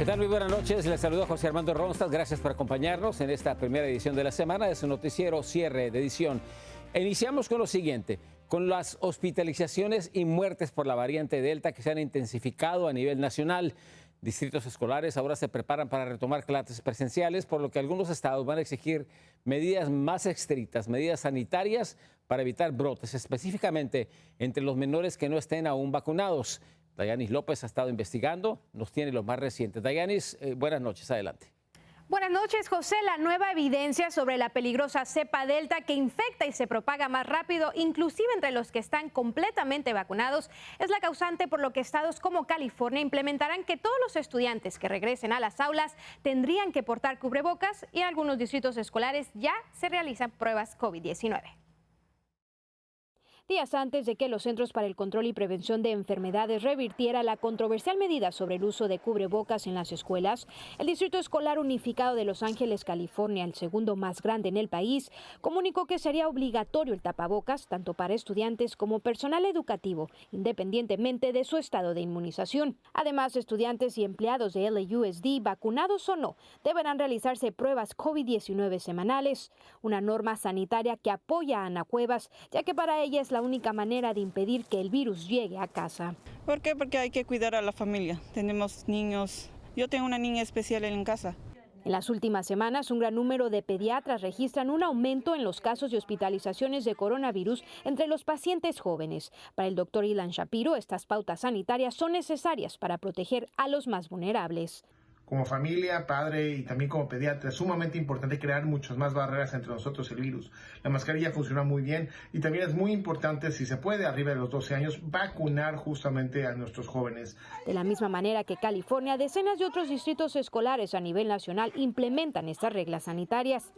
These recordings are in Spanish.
¿Qué tal? Muy buenas noches. Les saludo a José Armando Ronstad. Gracias por acompañarnos en esta primera edición de la semana de su noticiero cierre de edición. Iniciamos con lo siguiente, con las hospitalizaciones y muertes por la variante Delta que se han intensificado a nivel nacional. Distritos escolares ahora se preparan para retomar clases presenciales, por lo que algunos estados van a exigir medidas más estrictas, medidas sanitarias para evitar brotes, específicamente entre los menores que no estén aún vacunados. Dayanis López ha estado investigando, nos tiene lo más reciente. Dayanis, buenas noches, adelante. Buenas noches, José. La nueva evidencia sobre la peligrosa cepa Delta que infecta y se propaga más rápido, inclusive entre los que están completamente vacunados, es la causante por lo que estados como California implementarán que todos los estudiantes que regresen a las aulas tendrían que portar cubrebocas y en algunos distritos escolares ya se realizan pruebas COVID-19. Días antes de que los Centros para el Control y Prevención de Enfermedades revirtiera la controversial medida sobre el uso de cubrebocas en las escuelas, el Distrito Escolar Unificado de Los Ángeles, California, el segundo más grande en el país, comunicó que sería obligatorio el tapabocas tanto para estudiantes como personal educativo, independientemente de su estado de inmunización. Además, estudiantes y empleados de LAUSD, vacunados o no, deberán realizarse pruebas COVID-19 semanales, una norma sanitaria que apoya a Ana Cuevas, ya que para ella es la única manera de impedir que el virus llegue a casa. ¿Por qué? Porque hay que cuidar a la familia. Tenemos niños. Yo tengo una niña especial en casa. En las últimas semanas, un gran número de pediatras registran un aumento en los casos de hospitalizaciones de coronavirus entre los pacientes jóvenes. Para el doctor Ilan Shapiro, estas pautas sanitarias son necesarias para proteger a los más vulnerables. Como familia, padre y también como pediatra, es sumamente importante crear muchas más barreras entre nosotros y el virus. La mascarilla funciona muy bien y también es muy importante, si se puede, arriba de los 12 años, vacunar justamente a nuestros jóvenes. De la misma manera que California, decenas de otros distritos escolares a nivel nacional implementan estas reglas sanitarias.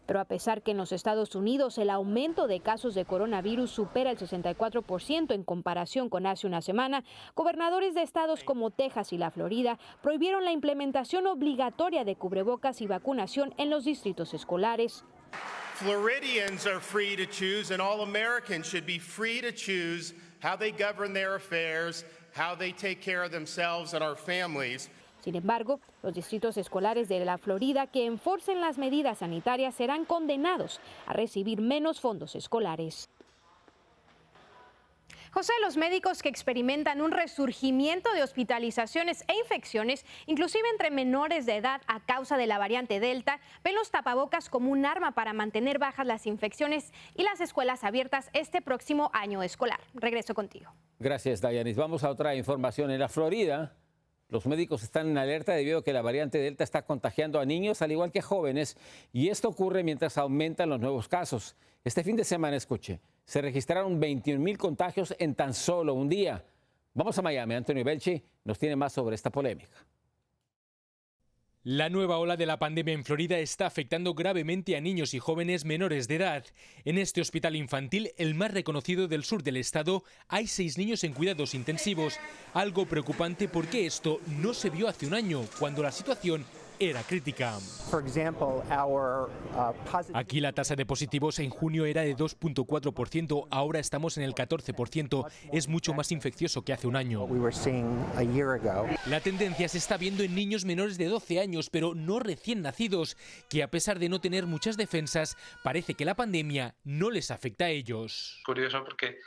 Pero a pesar que en los Estados Unidos el aumento de casos de coronavirus supera el 64% en comparación con hace una semana, gobernadores de estados como Texas y la Florida prohibieron la implementación obligatoria de cubrebocas y vacunación en los distritos escolares. Floridians are free to choose, and all Americans should be free to choose how they govern their affairs, how they take care of themselves and our families. Sin embargo, los distritos escolares de la Florida que enforcen las medidas sanitarias serán condenados a recibir menos fondos escolares. José, los médicos que experimentan un resurgimiento de hospitalizaciones e infecciones, inclusive entre menores de edad a causa de la variante Delta, ven los tapabocas como un arma para mantener bajas las infecciones y las escuelas abiertas este próximo año escolar. Regreso contigo. Gracias, Dayanis. Vamos a otra información. En la Florida, los médicos están en alerta debido a que la variante Delta está contagiando a niños al igual que a jóvenes, y esto ocurre mientras aumentan los nuevos casos. Este fin de semana, escuche, se registraron 21,000 contagios en tan solo un día. Vamos a Miami. Antonio Belchi nos tiene más sobre esta polémica. La nueva ola de la pandemia en Florida está afectando gravemente a niños y jóvenes menores de edad. En este hospital infantil, el más reconocido del sur del estado, hay 6 niños en cuidados intensivos. Algo preocupante porque esto no se vio hace un año, cuando la situación era crítica. Aquí la tasa de positivos en junio era de 2.4%, ahora estamos en el 14%. Es mucho más infeccioso que hace un año. La tendencia se está viendo en niños menores de 12 años, pero no recién nacidos, que a pesar de no tener muchas defensas, parece que la pandemia no les afecta a ellos. Curioso porque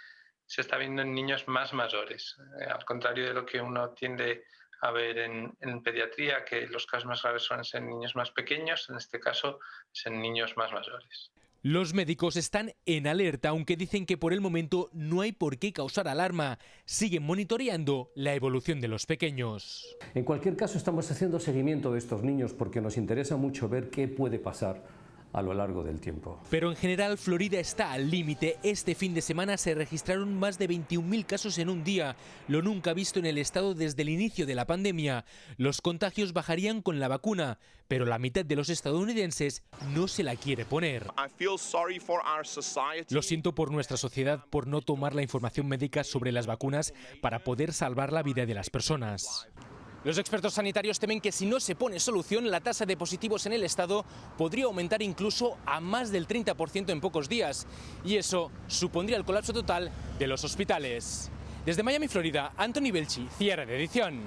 se está viendo en niños más mayores, al contrario de lo que uno tiende a ver en pediatría, que los casos más graves suelen ser en niños más pequeños, en este caso es en niños más mayores. Los médicos están en alerta, aunque dicen que por el momento no hay por qué causar alarma. Siguen monitoreando la evolución de los pequeños. En cualquier caso, estamos haciendo seguimiento de estos niños porque nos interesa mucho ver qué puede pasar a lo largo del tiempo. Pero en general Florida está al límite. Este fin de semana se registraron más de 21,000 casos en un día, lo nunca visto en el estado desde el inicio de la pandemia. Los contagios bajarían con la vacuna, pero la mitad de los estadounidenses no se la quiere poner. Lo siento por nuestra sociedad por no tomar la información médica sobre las vacunas para poder salvar la vida de las personas. Los expertos sanitarios temen que si no se pone solución, la tasa de positivos en el estado podría aumentar incluso a más del 30% en pocos días. Y eso supondría el colapso total de los hospitales. Desde Miami, Florida, Anthony Belchi, cierre de edición.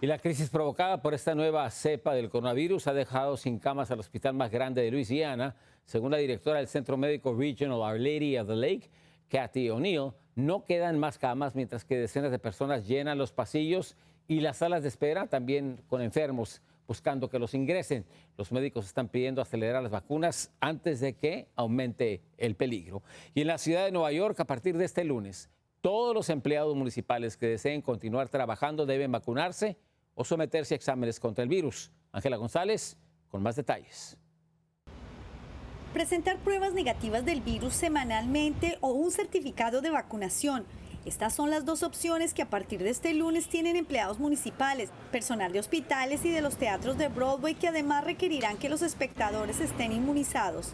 Y la crisis provocada por esta nueva cepa del coronavirus ha dejado sin camas al hospital más grande de Luisiana. Según la directora del Centro Médico Regional Our Lady of the Lake, Kathy O'Neill, no quedan más camas, mientras que decenas de personas llenan los pasillos y las salas de espera, también con enfermos buscando que los ingresen. Los médicos están pidiendo acelerar las vacunas antes de que aumente el peligro. Y en la ciudad de Nueva York, a partir de este lunes, todos los empleados municipales que deseen continuar trabajando deben vacunarse o someterse a exámenes contra el virus. Ángela González, con más detalles. Presentar pruebas negativas del virus semanalmente o un certificado de vacunación. Estas son las dos opciones que a partir de este lunes tienen empleados municipales, personal de hospitales y de los teatros de Broadway, que además requerirán que los espectadores estén inmunizados.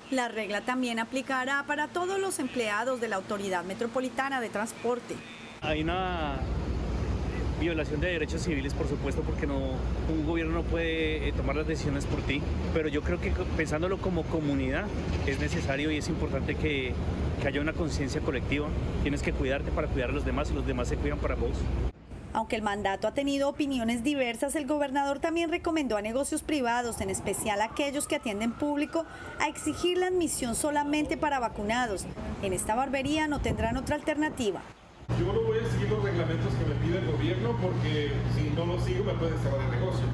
La regla también aplicará para todos los empleados de la Autoridad Metropolitana de Transporte. Hay una violación de derechos civiles, por supuesto, porque un gobierno no puede tomar las decisiones por ti, pero yo creo que pensándolo como comunidad es necesario y es importante que haya una conciencia colectiva. Tienes que cuidarte para cuidar a los demás y los demás se cuidan para vos. Aunque el mandato ha tenido opiniones diversas, el gobernador también recomendó a negocios privados, en especial a aquellos que atienden público, a exigir la admisión solamente para vacunados. En esta barbería no tendrán otra alternativa. Yo no voy a seguir los reglamentos que me pide el gobierno porque si no los sigo me pueden cerrar el negocio.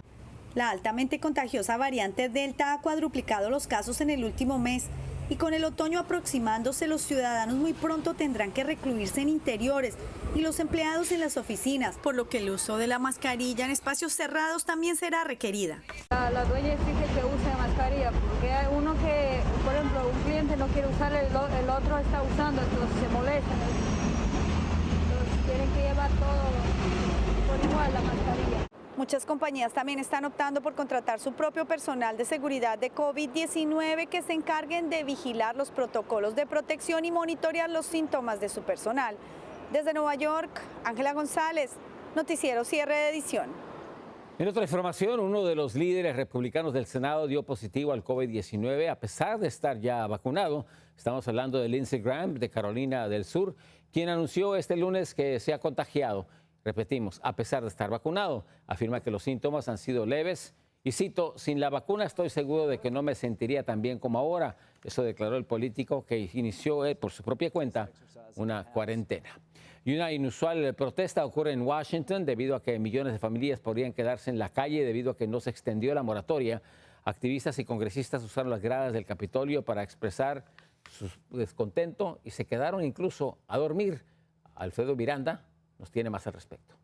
La altamente contagiosa variante Delta ha cuadruplicado los casos en el último mes. Y con el otoño aproximándose, los ciudadanos muy pronto tendrán que recluirse en interiores y los empleados en las oficinas, por lo que el uso de la mascarilla en espacios cerrados también será requerida. La dueña exige que use mascarilla, porque hay uno que, por ejemplo, un cliente no quiere usar, el otro está usando, entonces se molestan. Entonces tienen que llevar todo por igual la mascarilla. Muchas compañías también están optando por contratar su propio personal de seguridad de COVID-19 que se encarguen de vigilar los protocolos de protección y monitorear los síntomas de su personal. Desde Nueva York, Ángela González, Noticiero Cierre de Edición. En otra información, uno de los líderes republicanos del Senado dio positivo al COVID-19 a pesar de estar ya vacunado. Estamos hablando de Lindsey Graham, de Carolina del Sur, quien anunció este lunes que se ha contagiado. Repetimos, a pesar de estar vacunado, afirma que los síntomas han sido leves y cito, sin la vacuna estoy seguro de que no me sentiría tan bien como ahora. Eso declaró el político que inició por su propia cuenta una cuarentena. Y una inusual protesta ocurre en Washington debido a que millones de familias podrían quedarse en la calle debido a que no se extendió la moratoria. Activistas y congresistas usaron las gradas del Capitolio para expresar su descontento y se quedaron incluso a dormir. Alfredo Miranda nos tiene más al respecto.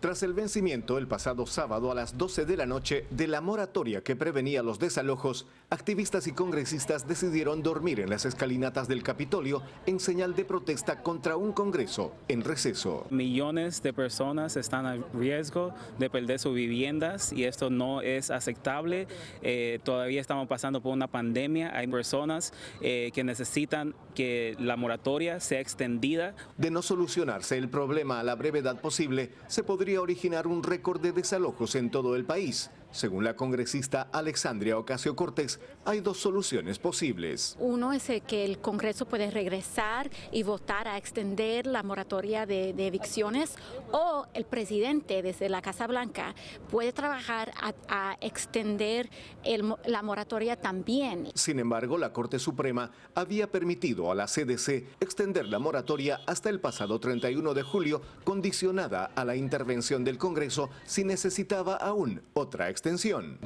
Tras el vencimiento el pasado sábado a las 12 de la noche de la moratoria que prevenía los desalojos, activistas y congresistas decidieron dormir en las escalinatas del Capitolio en señal de protesta contra un Congreso en receso. Millones de personas están a riesgo de perder sus viviendas y esto no es aceptable. Todavía estamos pasando por una pandemia. Hay personas que necesitan que la moratoria sea extendida. De no solucionarse el problema a la brevedad posible, se podría originar un récord de desalojos en todo el país. Según la congresista Alexandria Ocasio-Cortez, hay dos soluciones posibles. Uno es que el Congreso puede regresar y votar a extender la moratoria de evicciones, o el presidente desde la Casa Blanca puede trabajar a extender la moratoria también. Sin embargo, la Corte Suprema había permitido a la CDC extender la moratoria hasta el pasado 31 de julio, condicionada a la intervención del Congreso si necesitaba aún otra extensión.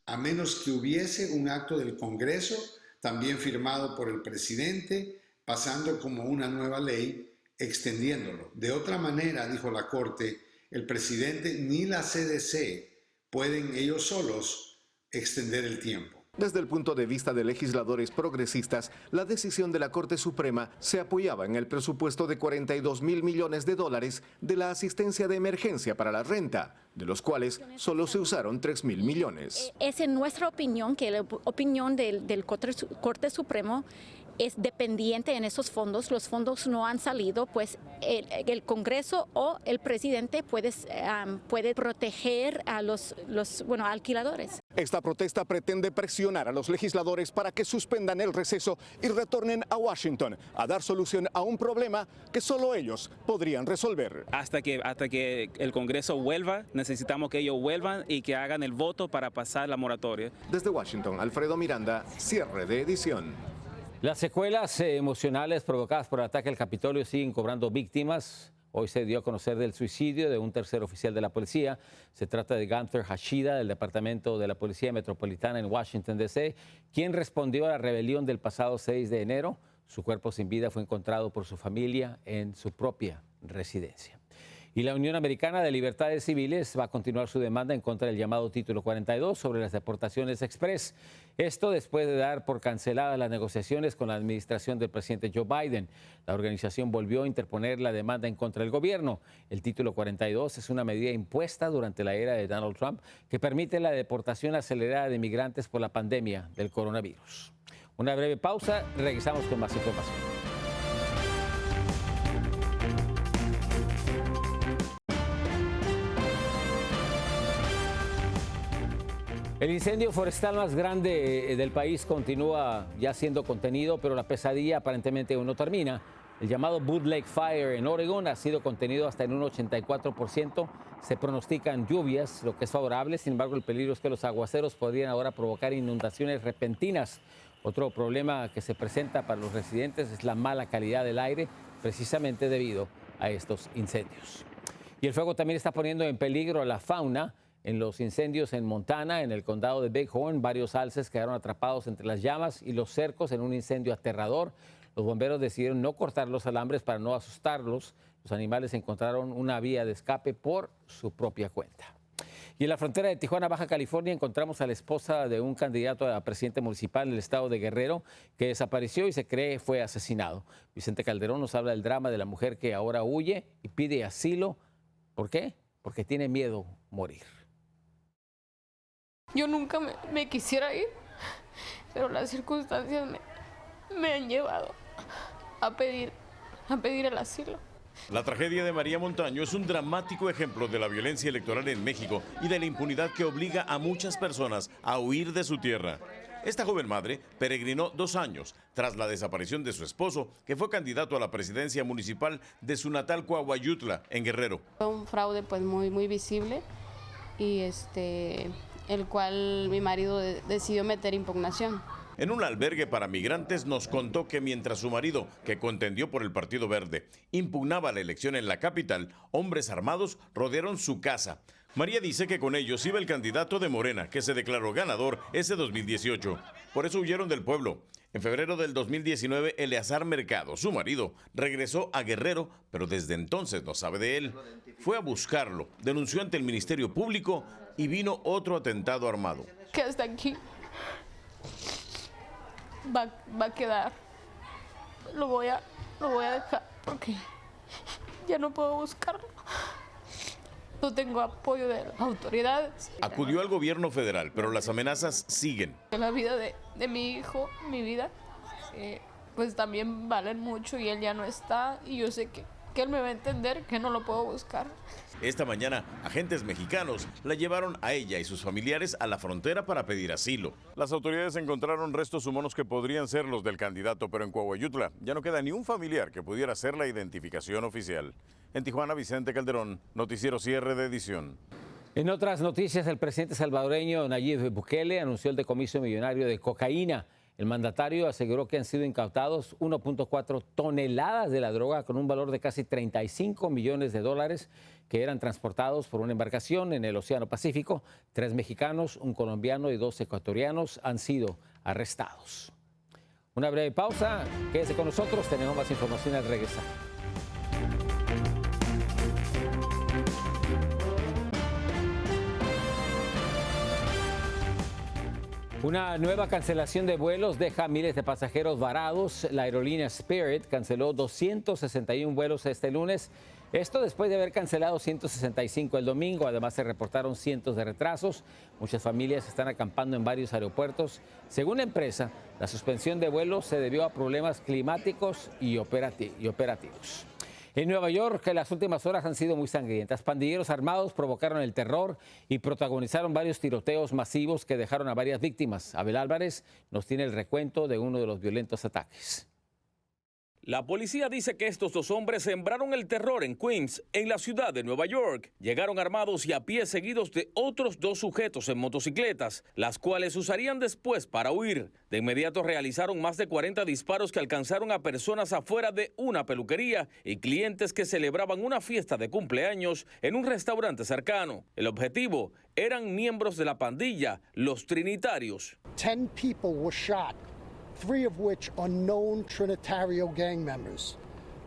A menos que hubiese un acto del Congreso, también firmado por el presidente, pasando como una nueva ley, extendiéndolo. De otra manera, dijo la Corte, el presidente ni la CDC pueden ellos solos extender el tiempo. Desde el punto de vista de legisladores progresistas, la decisión de la Corte Suprema se apoyaba en el presupuesto de $42 mil millones de la asistencia de emergencia para la renta, de los cuales solo se usaron 3 mil millones. Es en nuestra opinión, que la opinión del Corte Supremo, es dependiente en esos fondos. Los fondos no han salido, pues el Congreso o el presidente puede proteger a los alquiladores. Esta protesta pretende presionar a los legisladores para que suspendan el receso y retornen a Washington a dar solución a un problema que solo ellos podrían resolver. Hasta que el Congreso vuelva, necesitamos que ellos vuelvan y que hagan el voto para pasar la moratoria. Desde Washington, Alfredo Miranda, cierre de edición. Las secuelas emocionales provocadas por el ataque al Capitolio siguen cobrando víctimas. Hoy se dio a conocer del suicidio de un tercer oficial de la policía. Se trata de Gunther Hashida, del Departamento de la Policía Metropolitana en Washington, D.C., quien respondió a la rebelión del pasado 6 de enero. Su cuerpo sin vida fue encontrado por su familia en su propia residencia. Y la Unión Americana de Libertades Civiles va a continuar su demanda en contra del llamado Título 42 sobre las deportaciones express. Esto después de dar por canceladas las negociaciones con la administración del presidente Joe Biden. La organización volvió a interponer la demanda en contra del gobierno. El Título 42 es una medida impuesta durante la era de Donald Trump que permite la deportación acelerada de migrantes por la pandemia del coronavirus. Una breve pausa, regresamos con más información. El incendio forestal más grande del país continúa ya siendo contenido, pero la pesadilla aparentemente aún no termina. El llamado Butte Lake Fire en Oregon ha sido contenido hasta en un 84%. Se pronostican lluvias, lo que es favorable. Sin embargo, el peligro es que los aguaceros podrían ahora provocar inundaciones repentinas. Otro problema que se presenta para los residentes es la mala calidad del aire, precisamente debido a estos incendios. Y el fuego también está poniendo en peligro a la fauna. En los incendios en Montana, en el condado de Bighorn, varios alces quedaron atrapados entre las llamas y los cercos en un incendio aterrador. Los bomberos decidieron no cortar los alambres para no asustarlos. Los animales encontraron una vía de escape por su propia cuenta. Y en la frontera de Tijuana, Baja California, encontramos a la esposa de un candidato a presidente municipal en el estado de Guerrero que desapareció y se cree fue asesinado. Vicente Calderón nos habla del drama de la mujer que ahora huye y pide asilo. ¿Por qué? Porque tiene miedo a morir. Yo nunca me quisiera ir, pero las circunstancias me han llevado a pedir el asilo. La tragedia de María Montaño es un dramático ejemplo de la violencia electoral en México y de la impunidad que obliga a muchas personas a huir de su tierra. Esta joven madre peregrinó 2 años tras la desaparición de su esposo, que fue candidato a la presidencia municipal de su natal Coahuayutla, en Guerrero. Fue un fraude pues muy visible y el cual mi marido decidió meter impugnación. En un albergue para migrantes nos contó que mientras su marido, que contendió por el Partido Verde, impugnaba la elección en la capital, hombres armados rodearon su casa. María dice que con ellos iba el candidato de Morena, que se declaró ganador ese 2018. Por eso huyeron del pueblo. En febrero del 2019, Eleazar Mercado, su marido, regresó a Guerrero, pero desde entonces no sabe de él. Fue a buscarlo, denunció ante el Ministerio Público y vino otro atentado armado. Que hasta aquí va a quedar. Lo voy a dejar porque ya no puedo buscarlo. No tengo apoyo de las autoridades. Acudió al gobierno federal, pero las amenazas siguen. La vida de mi hijo, mi vida, pues también valen mucho y él ya no está y yo sé que él me va a entender que no lo puedo buscar. Esta mañana, agentes mexicanos la llevaron a ella y sus familiares a la frontera para pedir asilo. Las autoridades encontraron restos humanos que podrían ser los del candidato, pero en Coahuayutla ya no queda ni un familiar que pudiera hacer la identificación oficial. En Tijuana, Vicente Calderón, Noticiero Cierre de Edición. En otras noticias, el presidente salvadoreño Nayib Bukele anunció el decomiso millonario de cocaína. El mandatario aseguró que han sido incautados 1.4 toneladas de la droga con un valor de casi $35 millones que eran transportados por una embarcación en el Océano Pacífico. 3 mexicanos, un colombiano y 2 ecuatorianos han sido arrestados. Una breve pausa, quédese con nosotros, tenemos más información al regresar. Una nueva cancelación de vuelos deja a miles de pasajeros varados. La aerolínea Spirit canceló 261 vuelos este lunes. Esto después de haber cancelado 165 el domingo. Además, se reportaron cientos de retrasos. Muchas familias están acampando en varios aeropuertos. Según la empresa, la suspensión de vuelos se debió a problemas climáticos y operativos. En Nueva York, las últimas horas han sido muy sangrientas. Pandilleros armados provocaron el terror y protagonizaron varios tiroteos masivos que dejaron a varias víctimas. Abel Álvarez nos tiene el recuento de uno de los violentos ataques. La policía dice que estos dos hombres sembraron el terror en Queens, en la ciudad de Nueva York. Llegaron armados y a pie, seguidos de otros dos sujetos en motocicletas, las cuales usarían después para huir. De inmediato realizaron más de 40 disparos que alcanzaron a personas afuera de una peluquería y clientes que celebraban una fiesta de cumpleaños en un restaurante cercano. El objetivo eran miembros de la pandilla, los Trinitarios. 10 people were shot. 3 of which are known Trinitario gang members.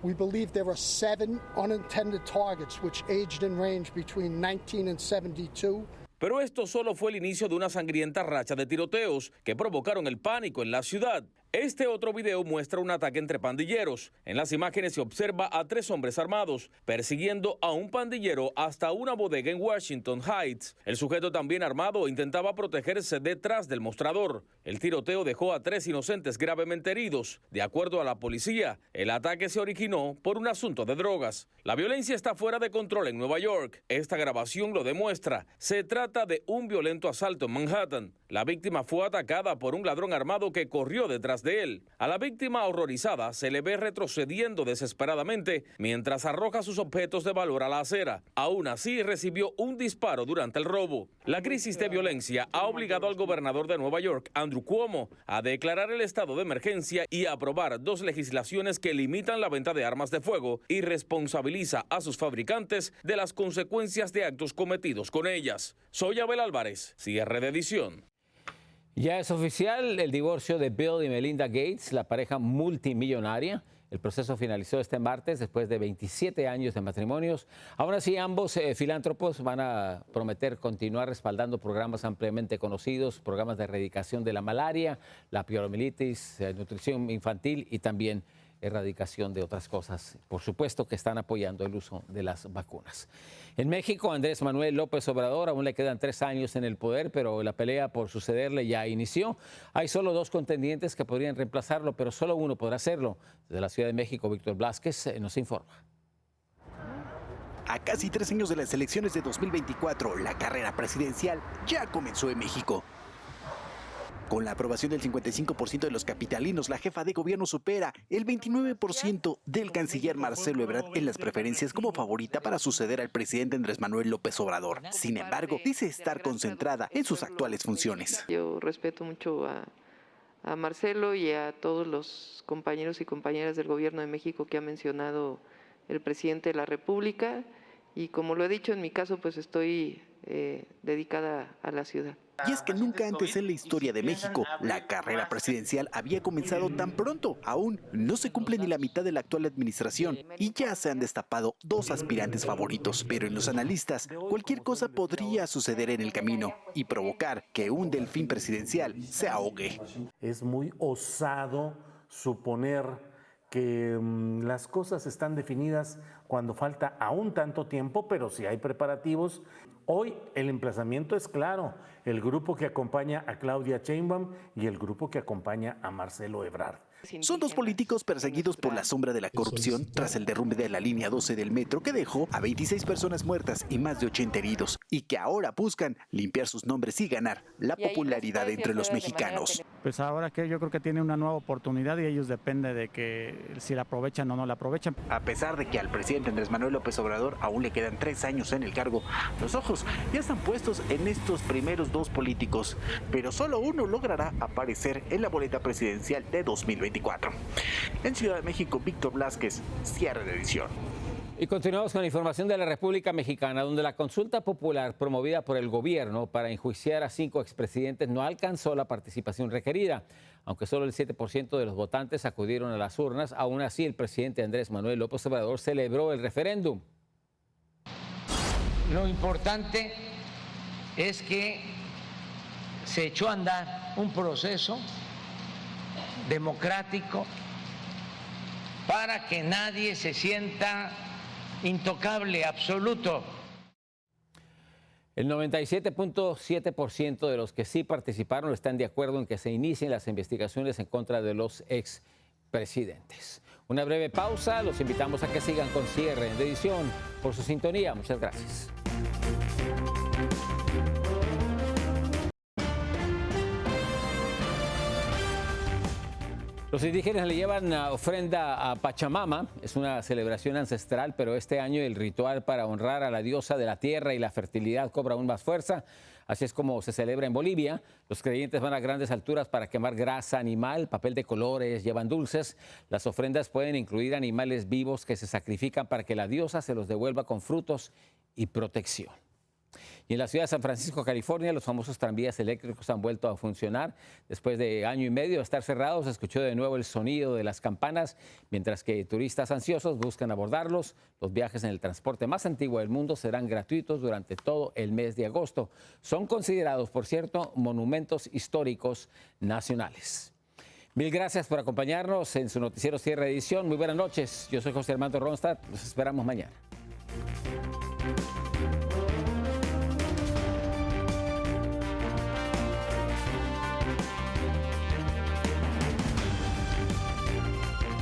We believe there are 7 unintended targets which aged in range between 19 and 72. Pero esto solo fue el inicio de una sangrienta racha de tiroteos que provocaron el pánico en la ciudad. Este otro video muestra un ataque entre pandilleros. En las imágenes se observa a 3 hombres armados persiguiendo a un pandillero hasta una bodega en Washington Heights. El sujeto, también armado, intentaba protegerse detrás del mostrador. El tiroteo dejó a 3 inocentes gravemente heridos. De acuerdo a la policía, el ataque se originó por un asunto de drogas. La violencia está fuera de control en Nueva York. Esta grabación lo demuestra. Se trata de un violento asalto en Manhattan. La víctima fue atacada por un ladrón armado que corrió detrás de él. A la víctima, horrorizada, se le ve retrocediendo desesperadamente mientras arroja sus objetos de valor a la acera. Aún así, recibió un disparo durante el robo. La crisis de violencia ha obligado al gobernador de Nueva York, Andrew Cuomo, a declarar el estado de emergencia y a aprobar 2 legislaciones que limitan la venta de armas de fuego y responsabiliza a sus fabricantes de las consecuencias de actos cometidos con ellas. Soy Abel Álvarez, cierre de edición. Ya es oficial el divorcio de Bill y Melinda Gates, la pareja multimillonaria. El proceso finalizó este martes después de 27 años de matrimonios. Aún así, ambos filántropos van a prometer continuar respaldando programas ampliamente conocidos, programas de erradicación de la malaria, la poliomielitis, nutrición infantil y también erradicación de otras cosas. Por supuesto que están apoyando el uso de las vacunas. En México, Andrés Manuel López Obrador aún le quedan 3 años en el poder, pero la pelea por sucederle ya inició. Hay solo 2 contendientes que podrían reemplazarlo, pero solo uno podrá hacerlo. Desde la Ciudad de México, Víctor Blázquez nos informa. A casi 3 años de las elecciones de 2024, la carrera presidencial ya comenzó en México. Con la aprobación del 55% de los capitalinos, la jefa de gobierno supera el 29% del canciller Marcelo Ebrard en las preferencias como favorita para suceder al presidente Andrés Manuel López Obrador. Sin embargo, dice estar concentrada en sus actuales funciones. Yo respeto mucho a Marcelo y a todos los compañeros y compañeras del gobierno de México que ha mencionado el presidente de la República, y como lo he dicho, en mi caso pues estoy dedicada a la ciudad. Y es que nunca antes en la historia de México la carrera presidencial había comenzado tan pronto. Aún no se cumple ni la mitad de la actual administración y ya se han destapado 2 aspirantes favoritos. Pero en los analistas, cualquier cosa podría suceder en el camino y provocar que un delfín presidencial se ahogue. Es muy osado suponer que las cosas están definidas cuando falta aún tanto tiempo, pero si hay preparativos. Hoy el emplazamiento es claro, el grupo que acompaña a Claudia Sheinbaum y el grupo que acompaña a Marcelo Ebrard. Son 2 políticos perseguidos por la sombra de la corrupción tras el derrumbe de la línea 12 del metro que dejó a 26 personas muertas y más de 80 heridos, y que ahora buscan limpiar sus nombres y ganar la popularidad entre los mexicanos. Pues ahora que yo creo que tiene una nueva oportunidad y ellos depende de que si la aprovechan o no la aprovechan. A pesar de que al presidente Andrés Manuel López Obrador aún le quedan 3 años en el cargo, los ojos ya están puestos en estos primeros 2 políticos, pero solo uno logrará aparecer en la boleta presidencial de 2024. En Ciudad de México, Víctor Blázquez, cierre de edición. Y continuamos con la información de la República Mexicana, donde la consulta popular promovida por el gobierno para enjuiciar a 5 expresidentes no alcanzó la participación requerida. Aunque solo el 7% de los votantes acudieron a las urnas, aún así el presidente Andrés Manuel López Obrador celebró el referéndum. Lo importante es que se echó a andar un proceso democrático para que nadie se sienta intocable, absoluto. El 97.7% de los que sí participaron están de acuerdo en que se inicien las investigaciones en contra de los expresidentes. Una breve pausa, los invitamos a que sigan con Cierre de Edición. Por su sintonía, muchas gracias. Los indígenas le llevan ofrenda a Pachamama, es una celebración ancestral, pero este año el ritual para honrar a la diosa de la tierra y la fertilidad cobra aún más fuerza. Así es como se celebra en Bolivia. Los creyentes van a grandes alturas para quemar grasa animal, papel de colores, llevan dulces. Las ofrendas pueden incluir animales vivos que se sacrifican para que la diosa se los devuelva con frutos y protección. Y en la ciudad de San Francisco, California, los famosos tranvías eléctricos han vuelto a funcionar. Después de año y medio de estar cerrados, se escuchó de nuevo el sonido de las campanas, mientras que turistas ansiosos buscan abordarlos. Los viajes en el transporte más antiguo del mundo serán gratuitos durante todo el mes de agosto. Son considerados, por cierto, monumentos históricos nacionales. Mil gracias por acompañarnos en su noticiero Cierre de Edición. Muy buenas noches. Yo soy José Armando Ronstadt. Los esperamos mañana.